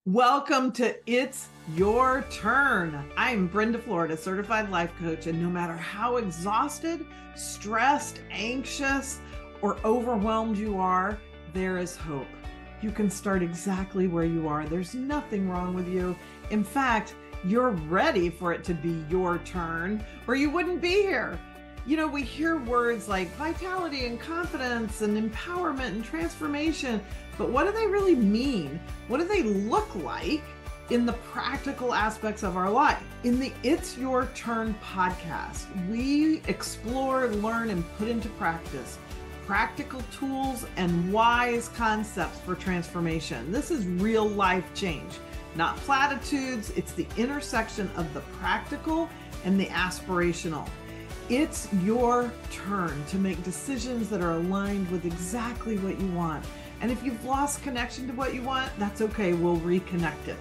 Welcome to It's Your Turn. I'm Brenda Florida, certified life coach, and no matter how exhausted, stressed, anxious, or overwhelmed you are, there is hope. You can start exactly where you are. There's nothing wrong with you. In fact, you're ready for it to be your turn, or you wouldn't be here. You know, we hear words like vitality and confidence and empowerment and transformation, but what do they really mean? What do they look like in the practical aspects of our life? In the It's Your Turn podcast, we explore, learn, and put into practice practical tools and wise concepts for transformation. This is real life change, not platitudes. It's the intersection of the practical and the aspirational. It's your turn to make decisions that are aligned with exactly what you want. And if you've lost connection to what you want, that's okay. We'll reconnect it.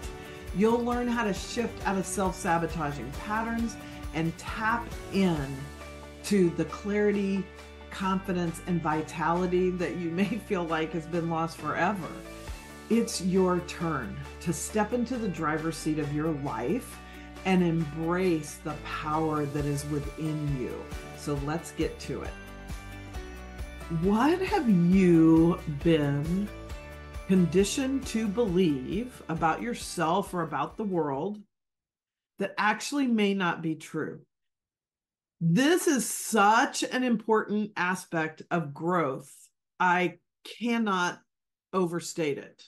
You'll learn how to shift out of self-sabotaging patterns and tap in to the clarity, confidence, and vitality that you may feel like has been lost forever. It's your turn to step into the driver's seat of your life and embrace the power that is within you. So let's get to it. What have you been conditioned to believe about yourself or about the world that actually may not be true? This is such an important aspect of growth. I cannot overstate it.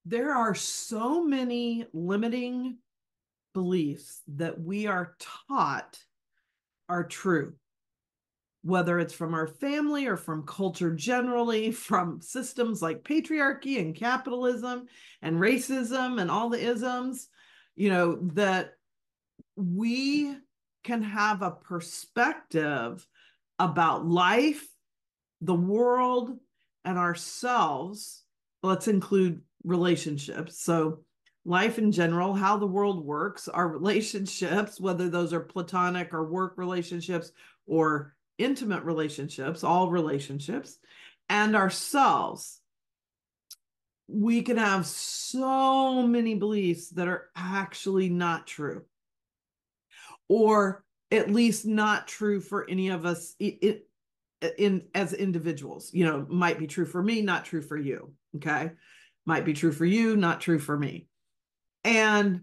There are so many limiting beliefs that we are taught are true, whether it's from our family or from culture generally, from systems like patriarchy and capitalism and racism and all the isms, that we can have a perspective about life, the world, and ourselves. Let's include relationships. So life in general, how the world works, our relationships, whether those are platonic or work relationships or intimate relationships, all relationships, and ourselves. We can have so many beliefs that are actually not true, or at least not true for any of us as individuals. Might be true for me, not true for you. Okay. Might be true for you, not true for me. And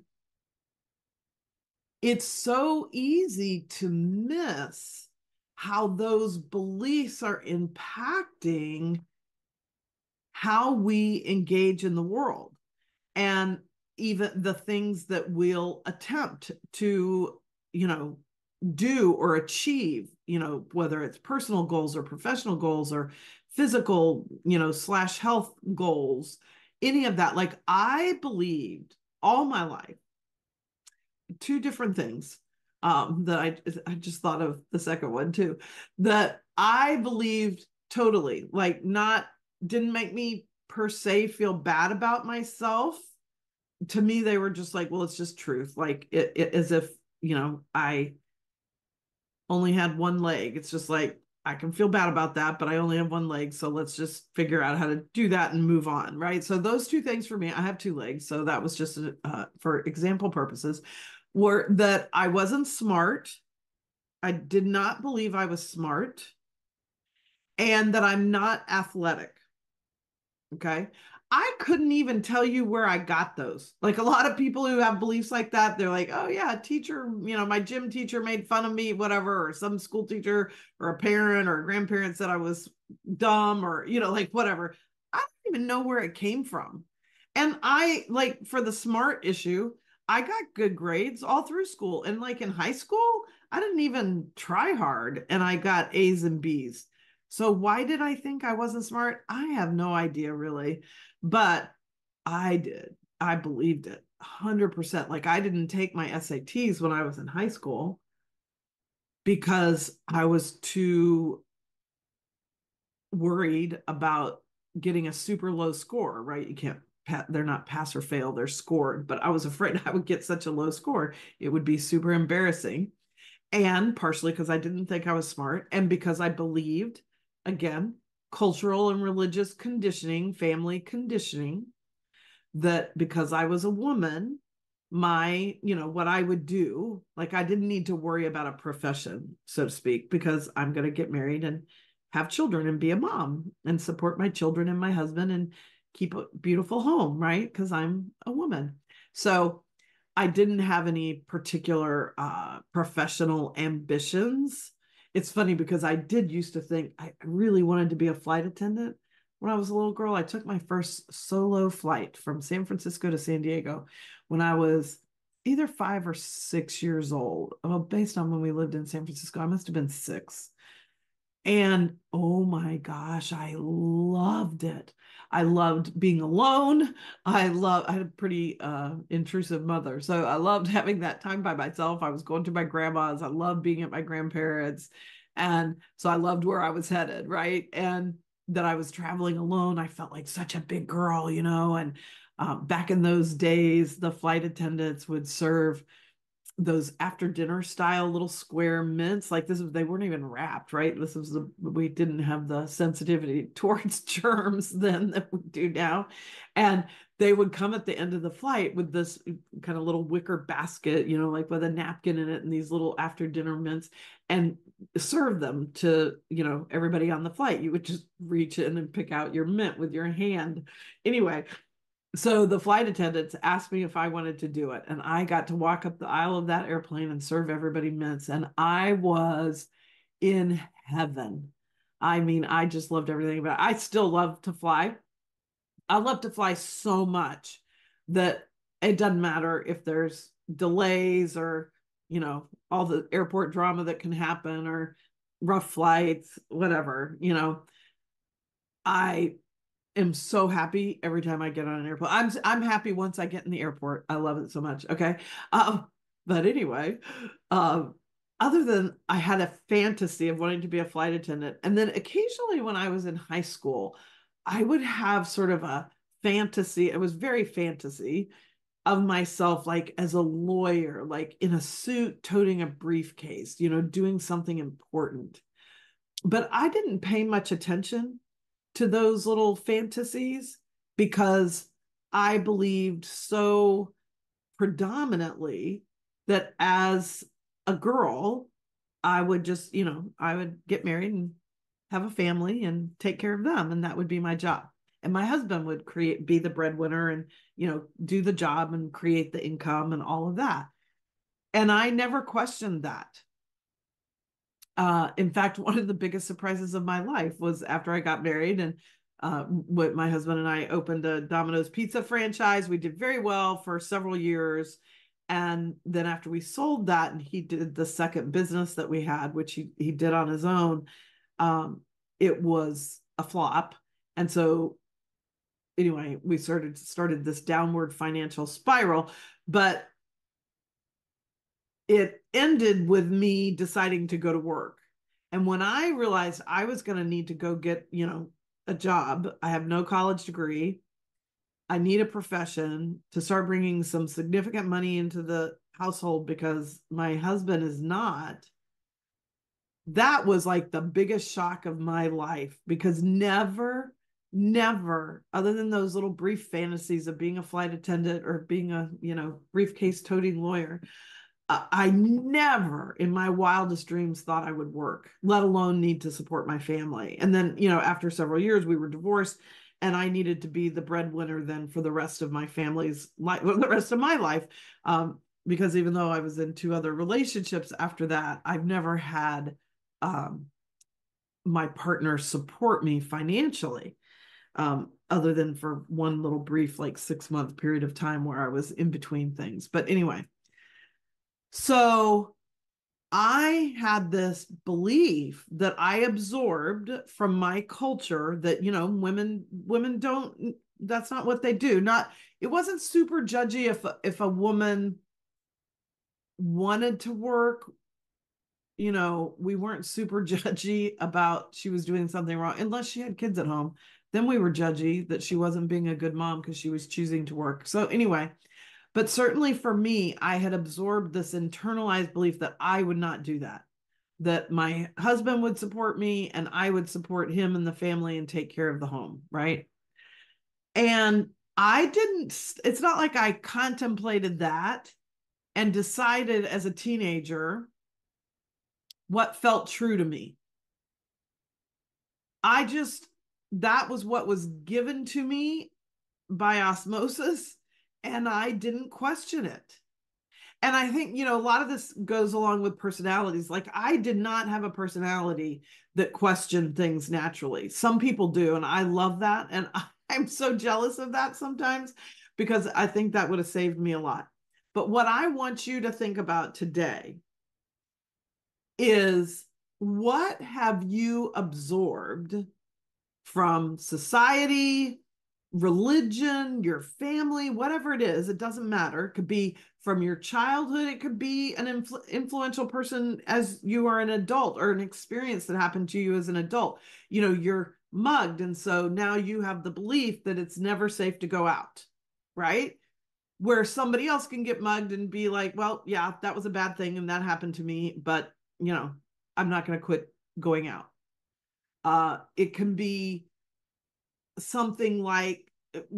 it's so easy to miss how those beliefs are impacting how we engage in the world and even the things that we'll attempt to, do or achieve, whether it's personal goals or professional goals or physical, / health goals, any of that. Like, I believed all my life two different things that I just thought of the second one too, that I believed totally, like, didn't make me per se feel bad about myself. To me, they were just like, well, it's just truth. Like it as if, I only had one leg. It's just like, I can feel bad about that, but I only have one leg. So let's just figure out how to do that and move on. Right. So those two things for me, I have two legs. So that was just for example purposes, were that I wasn't smart. I did not believe I was smart, and that I'm not athletic. Okay. I couldn't even tell you where I got those. Like, a lot of people who have beliefs like that, they're like, oh yeah, teacher, my gym teacher made fun of me, whatever, or some school teacher or a parent or a grandparent said I was dumb, or, like, whatever. I don't even know where it came from. And for the smart issue, I got good grades all through school. And like in high school, I didn't even try hard and I got A's and B's. So why did I think I wasn't smart? I have no idea, really, but I did. I believed it 100%. Like, I didn't take my SATs when I was in high school because I was too worried about getting a super low score, right? You can't, they're not pass or fail, they're scored. But I was afraid I would get such a low score. It would be super embarrassing. And partially because I didn't think I was smart, and because I believed, again, cultural and religious conditioning, family conditioning, that because I was a woman, what I would do, like I didn't need to worry about a profession, so to speak, because I'm going to get married and have children and be a mom and support my children and my husband and keep a beautiful home, right? Because I'm a woman. So I didn't have any particular professional ambitions. It's funny because I did used to think I really wanted to be a flight attendant. When I was a little girl, I took my first solo flight from San Francisco to San Diego when I was either 5 or 6 years old. Well, based on when we lived in San Francisco, I must have been 6. And oh my gosh, I loved it. I loved being alone. I had a pretty intrusive mother. So I loved having that time by myself. I was going to my grandma's. I loved being at my grandparents'. And so I loved where I was headed, right? And that I was traveling alone. I felt like such a big girl, And back in those days, the flight attendants would serve those after dinner style little square mints. Like they weren't even wrapped, right? We didn't have the sensitivity towards germs then that we do now. And they would come at the end of the flight with this kind of little wicker basket, like with a napkin in it and these little after dinner mints, and serve them to, everybody on the flight. You would just reach in and pick out your mint with your hand. Anyway, so the flight attendants asked me if I wanted to do it, and I got to walk up the aisle of that airplane and serve everybody mints, and I was in heaven. I mean, I just loved everything about it. I still love to fly. I love to fly so much that it doesn't matter if there's delays or, all the airport drama that can happen or rough flights, whatever, I am so happy every time I get on an airplane. I'm happy once I get in the airport. I love it so much. Okay. But anyway, um, other than I had a fantasy of wanting to be a flight attendant. And then occasionally when I was in high school, I would have sort of a fantasy. It was very fantasy of myself, like as a lawyer, like in a suit, toting a briefcase, doing something important. But I didn't pay much attention to those little fantasies because I believed so predominantly that as a girl, I would just, I would get married and have a family and take care of them. And that would be my job. And my husband would be the breadwinner and, do the job and create the income and all of that. And I never questioned that. In fact, one of the biggest surprises of my life was after I got married and what my husband and I opened a Domino's pizza franchise. We did very well for several years. And then after we sold that and he did the second business that we had, which he did on his own, it was a flop. And so anyway, we started this downward financial spiral, but it ended with me deciding to go to work. And when I realized I was going to need to go get, a job, I have no college degree. I need a profession to start bringing some significant money into the household because my husband is not. That was like the biggest shock of my life because never, other than those little brief fantasies of being a flight attendant or being a, briefcase toting lawyer, I never in my wildest dreams thought I would work, let alone need to support my family. And then, after several years, we were divorced and I needed to be the breadwinner then for the rest of my family's life, the rest of my life. Because even though I was in 2 other relationships after that, I've never had my partner support me financially. Other than for one little brief, like 6-month period of time where I was in between things. But anyway, so I had this belief that I absorbed from my culture that, women don't, that's not what they do. It wasn't super judgy if a woman wanted to work, we weren't super judgy about she was doing something wrong unless she had kids at home. Then we were judgy that she wasn't being a good mom because she was choosing to work. So anyway, but certainly for me, I had absorbed this internalized belief that I would not do that my husband would support me and I would support him and the family and take care of the home, right? And I didn't, it's not like I contemplated that and decided as a teenager what felt true to me. I just, that was what was given to me by osmosis, and I didn't question it. And I think, a lot of this goes along with personalities. Like, I did not have a personality that questioned things naturally. Some people do, and I love that. And I'm so jealous of that sometimes because I think that would have saved me a lot. But what I want you to think about today is, what have you absorbed from society, religion, your family, whatever it is, it doesn't matter. It could be from your childhood. It could be an influential person as you are an adult, or an experience that happened to you as an adult. You're mugged. And so now you have the belief that it's never safe to go out, right? Where somebody else can get mugged and be like, well, yeah, that was a bad thing and that happened to me, but, I'm not going to quit going out. It can be something like,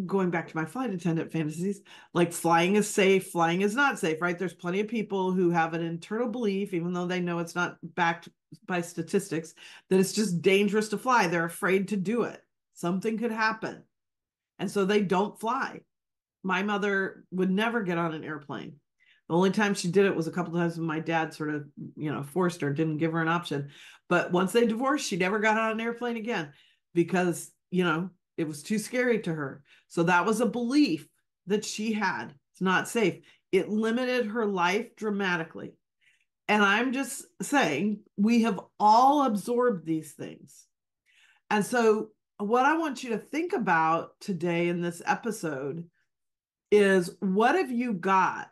going back to my flight attendant fantasies, like flying is safe, flying is not safe, right? There's plenty of people who have an internal belief, even though they know it's not backed by statistics, that it's just dangerous to fly. They're afraid to do it. Something could happen. And so they don't fly. My mother would never get on an airplane. The only time she did it was a couple of times when my dad sort of, forced her, didn't give her an option. But once they divorced, she never got on an airplane again because, it was too scary to her. So that was a belief that she had. It's not safe. It limited her life dramatically. And I'm just saying, we have all absorbed these things. And so, what I want you to think about today in this episode is, what have you got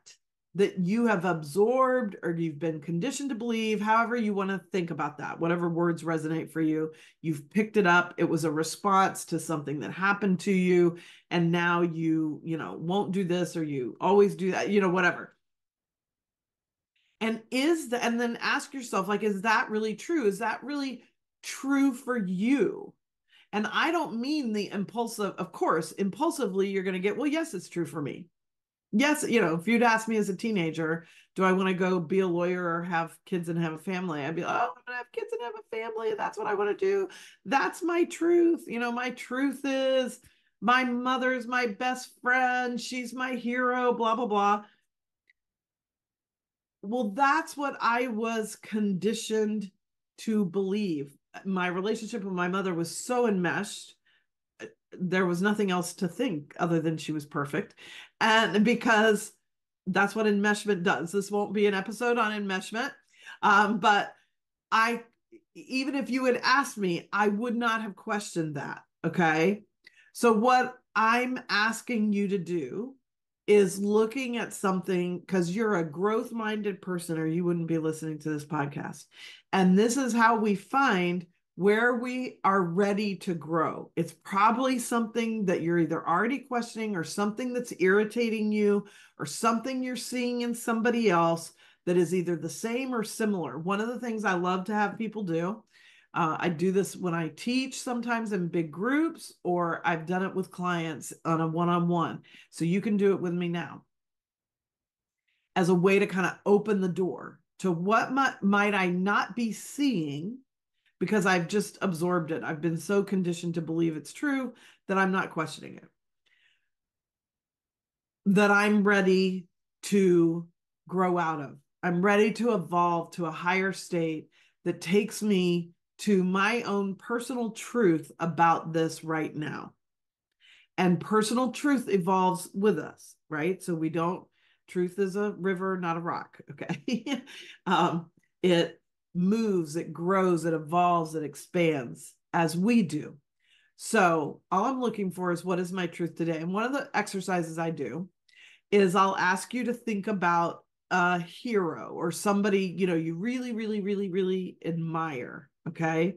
that you have absorbed or you've been conditioned to believe, however you want to think about that, whatever words resonate for you. You've picked it up. It was a response to something that happened to you. And now you won't do this, or you always do that, whatever. And and then ask yourself, like, is that really true? Is that really true for you? And I don't mean the impulsive, of course, impulsively, you're going to get, well, yes, it's true for me. Yes, if you'd ask me as a teenager, do I want to go be a lawyer or have kids and have a family? I'd be like, oh, I'm going to have kids and have a family. That's what I want to do. That's my truth. My truth is my mother's my best friend. She's my hero, blah, blah, blah. Well, that's what I was conditioned to believe. My relationship with my mother was so enmeshed, there was nothing else to think other than she was perfect. And because that's what enmeshment does. This won't be an episode on enmeshment. But even if you had asked me, I would not have questioned that. Okay. So what I'm asking you to do is looking at something, because you're a growth minded person, or you wouldn't be listening to this podcast. And this is how we find where we are ready to grow. It's probably something that you're either already questioning, or something that's irritating you, or something you're seeing in somebody else that is either the same or similar. One of the things I love to have people do, I do this when I teach, sometimes in big groups, or I've done it with clients on a one-on-one. So you can do it with me now, as a way to kind of open the door to what might I not be seeing, because I've just absorbed it. I've been so conditioned to believe it's true that I'm not questioning it. That I'm ready to grow out of. I'm ready to evolve to a higher state that takes me to my own personal truth about this right now. And personal truth evolves with us, right? So truth is a river, not a rock, okay? It moves, it grows, it evolves, it expands as we do. So all I'm looking for is, what is my truth today? And one of the exercises I do is, I'll ask you to think about a hero or somebody, you really, really, really, really admire. Okay.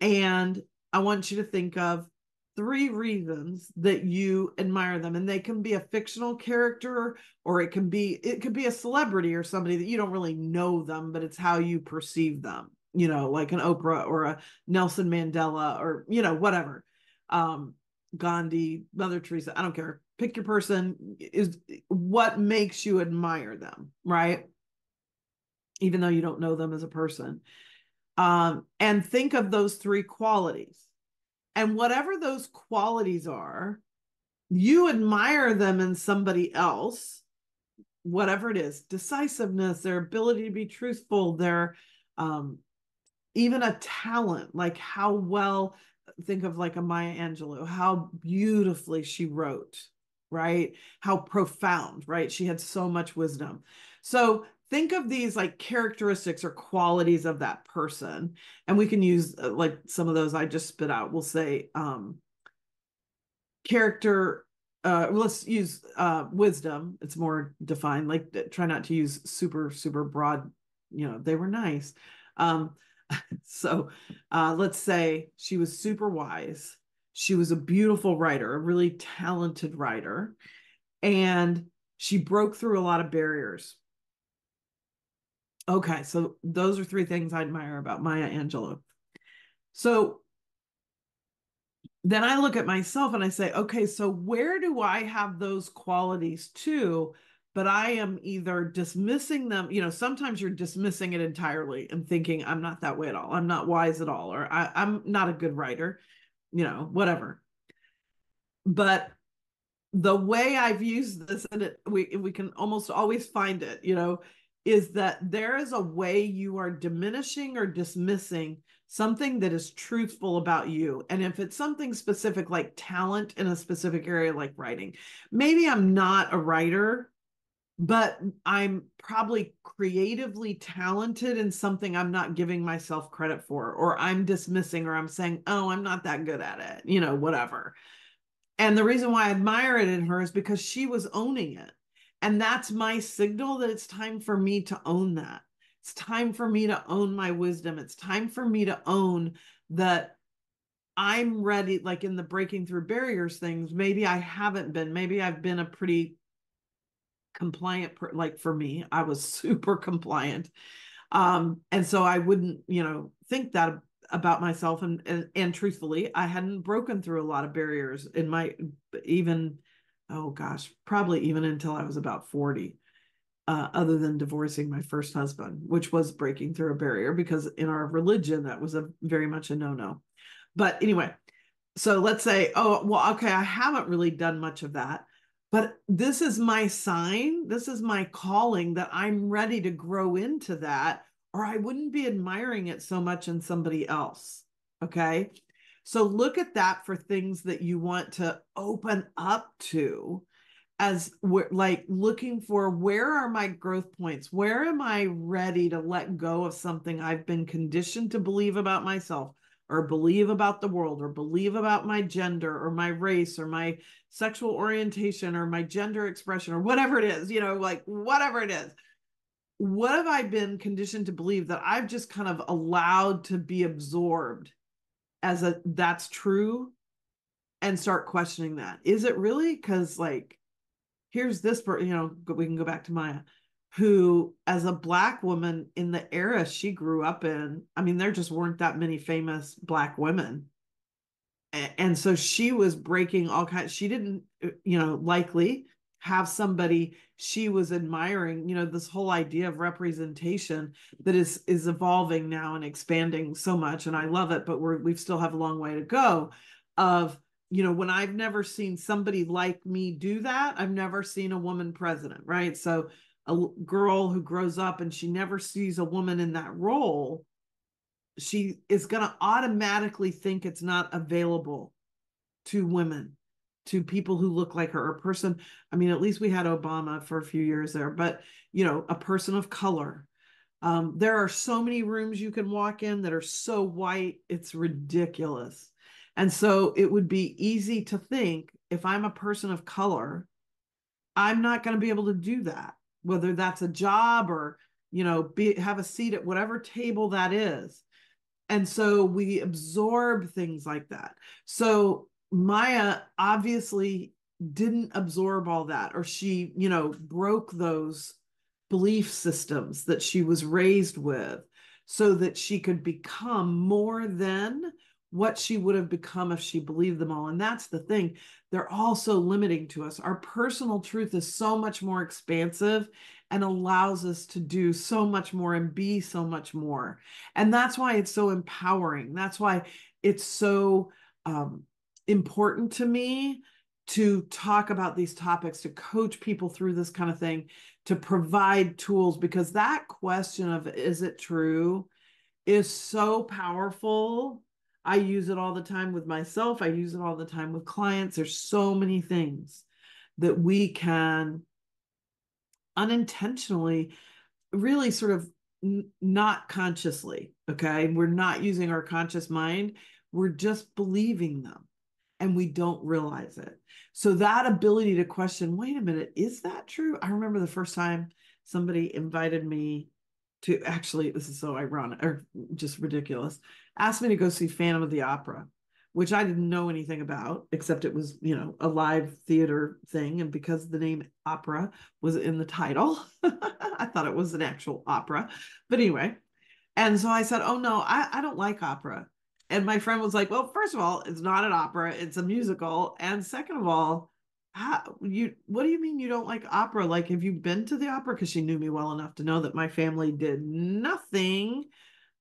And I want you to think of 3 reasons that you admire them. And they can be a fictional character, or it could be a celebrity or somebody that you don't really know them, but it's how you perceive them, like an Oprah or a Nelson Mandela, or, whatever. Gandhi, Mother Teresa, I don't care. Pick your person, is what makes you admire them, right? Even though you don't know them as a person. And think of those three qualities. And whatever those qualities are, you admire them in somebody else, whatever it is, decisiveness, their ability to be truthful, their even a talent, like how well, think of like a Maya Angelou, how beautifully she wrote, right? How profound, right? She had so much wisdom. So think of these like characteristics or qualities of that person. And we can use like some of those I just spit out. We'll say character, let's use wisdom. It's more defined, like try not to use super broad, they were nice. um so let's say she was super wise, she was a beautiful writer, a really talented writer, and she broke through a lot of barriers. Okay, so those are three things I admire about Maya Angelou. So then I look at myself and I say, okay, so where do I have those qualities too? But I am either dismissing them, sometimes you're dismissing it entirely and thinking, I'm not that way at all. I'm not wise at all, or I'm not a good writer, whatever. But the way I've used this, and we can almost always find it, is that there is a way you are diminishing or dismissing something that is truthful about you. And if it's something specific, like talent in a specific area, like writing, maybe I'm not a writer, but I'm probably creatively talented in something I'm not giving myself credit for, or I'm dismissing, or I'm saying, oh, I'm not that good at it, whatever. And the reason why I admire it in her is because she was owning it. And that's my signal that it's time for me to own that. It's time for me to own my wisdom. It's time for me to own that I'm ready, like in the breaking through barriers things. Maybe I haven't been, maybe I've been a pretty compliant, like for me, I was super compliant. And so I wouldn't, think that about myself. And truthfully, I hadn't broken through a lot of barriers in my, even, oh gosh, probably even until I was about 40, other than divorcing my first husband, which was breaking through a barrier because in our religion, that was a very much a no-no. But anyway, so let's say, oh, well, okay, I haven't really done much of that, but this is my sign. This is my calling that I'm ready to grow into that, or I wouldn't be admiring it so much in somebody else. Okay. So look at that for things that you want to open up to, as we're like looking for, where are my growth points? Where am I ready to let go of something I've been conditioned to believe about myself, or believe about the world, or believe about my gender or my race or my sexual orientation or my gender expression or whatever it is, like whatever it is. What have I been conditioned to believe that I've just kind of allowed to be absorbed as a that's true, and start questioning that. Is it really? Because like, here's this, we can go back to Maya, who, as a Black woman in the era she grew up in, I mean, there just weren't that many famous Black women. And so she was breaking all kinds, she didn't, likely have somebody she was admiring, this whole idea of representation that is evolving now and expanding so much. And I love it, but we still have a long way to go of, when I've never seen somebody like me do that, I've never seen a woman president, right? So a girl who grows up and she never sees a woman in that role, she is going to automatically think it's not available to women, to people who look like her, or person. I mean, at least we had Obama for a few years there, but a person of color. There are so many rooms you can walk in that are so white, it's ridiculous. And so it would be easy to think, if I'm a person of color, I'm not going to be able to do that, whether that's a job or, have a seat at whatever table that is. And so we absorb things like that. So Maya obviously didn't absorb all that, or she, broke those belief systems that she was raised with so that she could become more than what she would have become if she believed them all. And that's the thing. They're all so limiting to us. Our personal truth is so much more expansive and allows us to do so much more and be so much more. And that's why it's so empowering. That's why it's so important to me to talk about these topics, to coach people through this kind of thing, to provide tools, because that question of, is it true, is so powerful. I use it all the time with myself. I use it all the time with clients. There's so many things that we can unintentionally, really sort of not consciously, okay? We're not using our conscious mind. We're just believing them and we don't realize it. So that ability to question, wait a minute, is that true? I remember the first time somebody invited me to, actually, this is so ironic or just ridiculous, asked me to go see Phantom of the Opera, which I didn't know anything about, except it was, a live theater thing. And because the name opera was in the title, I thought it was an actual opera. But anyway, and so I said, oh no, I don't like opera. And my friend was like, well, first of all, it's not an opera, it's a musical. And second of all, what do you mean you don't like opera? Like, have you been to the opera? Because she knew me well enough to know that my family did nothing.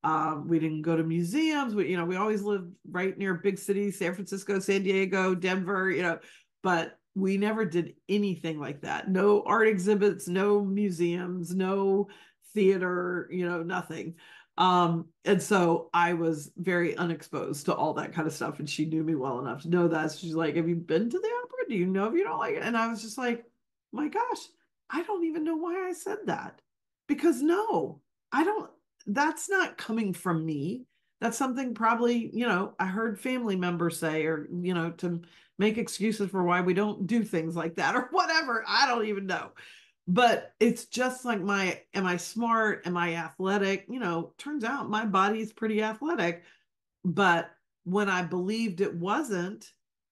We didn't go to museums. We always lived right near big cities, San Francisco, San Diego, Denver, but we never did anything like that. No art exhibits, no museums, no theater, nothing. And so I was very unexposed to all that kind of stuff. And she knew me well enough to know that. So she's like, have you been to the opera? Do you know if you don't like it? And I was just like, my gosh, I don't even know why I said that. Because no, I don't, that's not coming from me. That's something probably, I heard family members say, or, to make excuses for why we don't do things like that or whatever. I don't even know. But it's just like am I smart? Am I athletic? Turns out my body is pretty athletic. But when I believed it wasn't,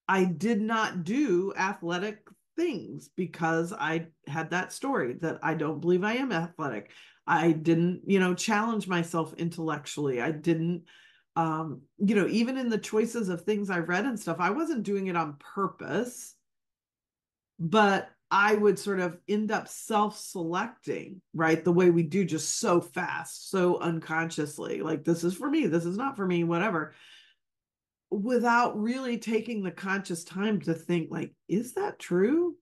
I did not do athletic things because I had that story that I don't believe I am athletic. I didn't, challenge myself intellectually. I didn't, even in the choices of things I read and stuff, I wasn't doing it on purpose, but I would sort of end up self-selecting, right? The way we do, just so fast, so unconsciously, like, this is for me, this is not for me, whatever, without really taking the conscious time to think, like, is that true?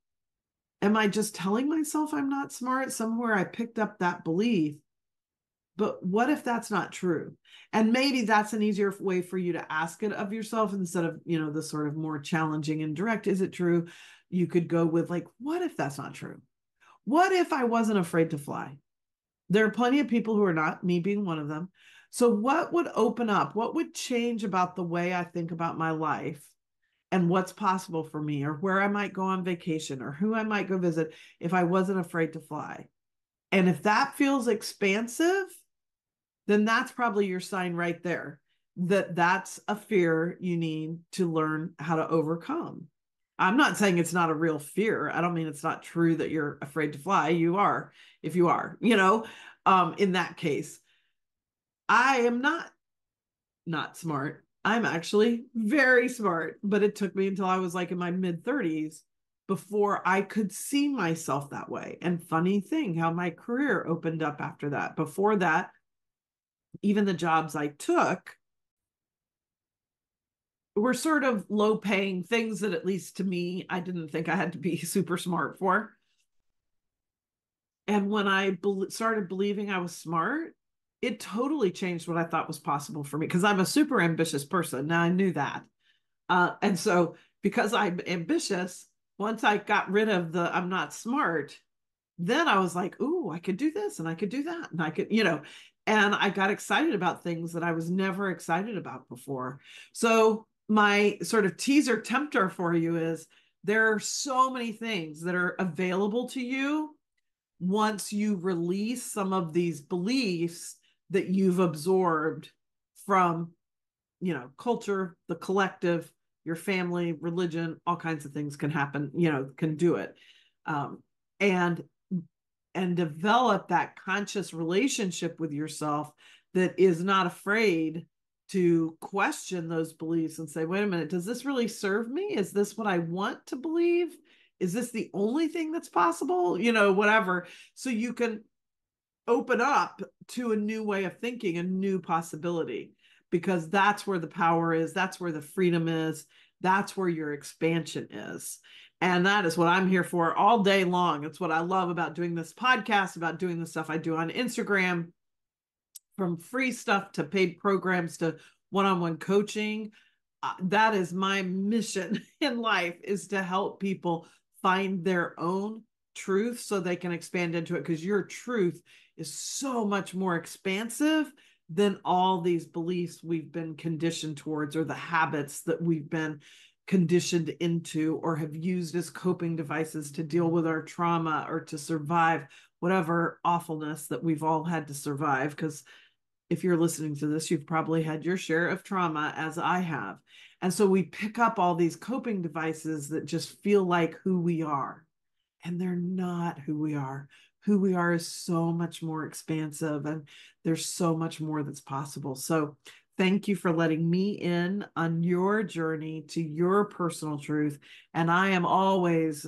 Am I just telling myself I'm not smart? Somewhere I picked up that belief. But what if that's not true? And maybe that's an easier way for you to ask it of yourself instead of, the sort of more challenging and direct, is it true? You could go with, like, what if that's not true? What if I wasn't afraid to fly? There are plenty of people who are not, me being one of them. So what would open up? What would change about the way I think about my life and what's possible for me, or where I might go on vacation, or who I might go visit if I wasn't afraid to fly? And if that feels expansive, then that's probably your sign right there that that's a fear you need to learn how to overcome. I'm not saying it's not a real fear. I don't mean it's not true that you're afraid to fly. You are, if you are, in that case. I am not smart. I'm actually very smart, but it took me until I was like in my mid 30s before I could see myself that way. And funny thing, how my career opened up after that. Before that, even the jobs I took were sort of low paying things that, at least to me, I didn't think I had to be super smart for. And when I started believing I was smart, it totally changed what I thought was possible for me, because I'm a super ambitious person. Now I knew that. And so because I'm ambitious, once I got rid of the I'm not smart, then I was like, ooh, I could do this and I could do that. And I could, and I got excited about things that I was never excited about before. So my sort of teaser tempter for you is, there are so many things that are available to you once you release some of these beliefs that you've absorbed from, culture, the collective, your family, religion, all kinds of things can happen, can do it. And develop that conscious relationship with yourself that is not afraid to question those beliefs and say, wait a minute, does this really serve me? Is this what I want to believe? Is this the only thing that's possible? Whatever. So you can open up to a new way of thinking, a new possibility, because that's where the power is. That's where the freedom is. That's where your expansion is. And that is what I'm here for all day long. It's what I love about doing this podcast, about doing the stuff I do on Instagram, from free stuff to paid programs to one-on-one coaching. That is my mission in life, is to help people find their own truth so they can expand into it, because your truth is so much more expansive than all these beliefs we've been conditioned towards, or the habits that we've been conditioned into or have used as coping devices to deal with our trauma or to survive whatever awfulness that we've all had to survive. Because if you're listening to this, you've probably had your share of trauma, as I have. And so we pick up all these coping devices that just feel like who we are, and they're not who we are. Who we are is so much more expansive, and there's so much more that's possible. So thank you for letting me in on your journey to your personal truth. And I am always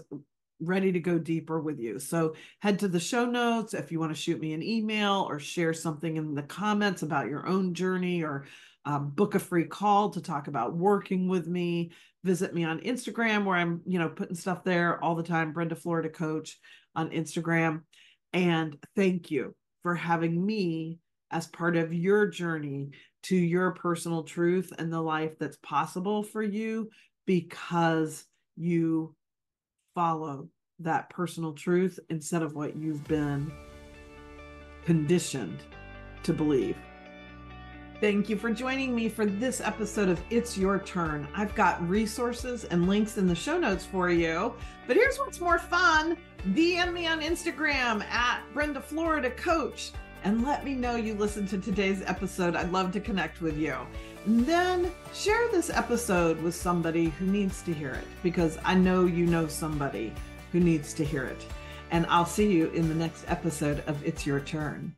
ready to go deeper with you. So head to the show notes if you want to shoot me an email or share something in the comments about your own journey, or book a free call to talk about working with me. Visit me on Instagram, where I'm, putting stuff there all the time. Brenda Florida Coach on Instagram. And thank you for having me as part of your journey to your personal truth and the life that's possible for you, because you follow that personal truth instead of what you've been conditioned to believe. Thank you for joining me for this episode of It's Your Turn. I've got resources and links in the show notes for you, but here's what's more fun. DM me on Instagram at Brenda Florida Coach and let me know you listened to today's episode. I'd love to connect with you. And then share this episode with somebody who needs to hear it, because I know you know somebody who needs to hear it. And I'll see you in the next episode of It's Your Turn.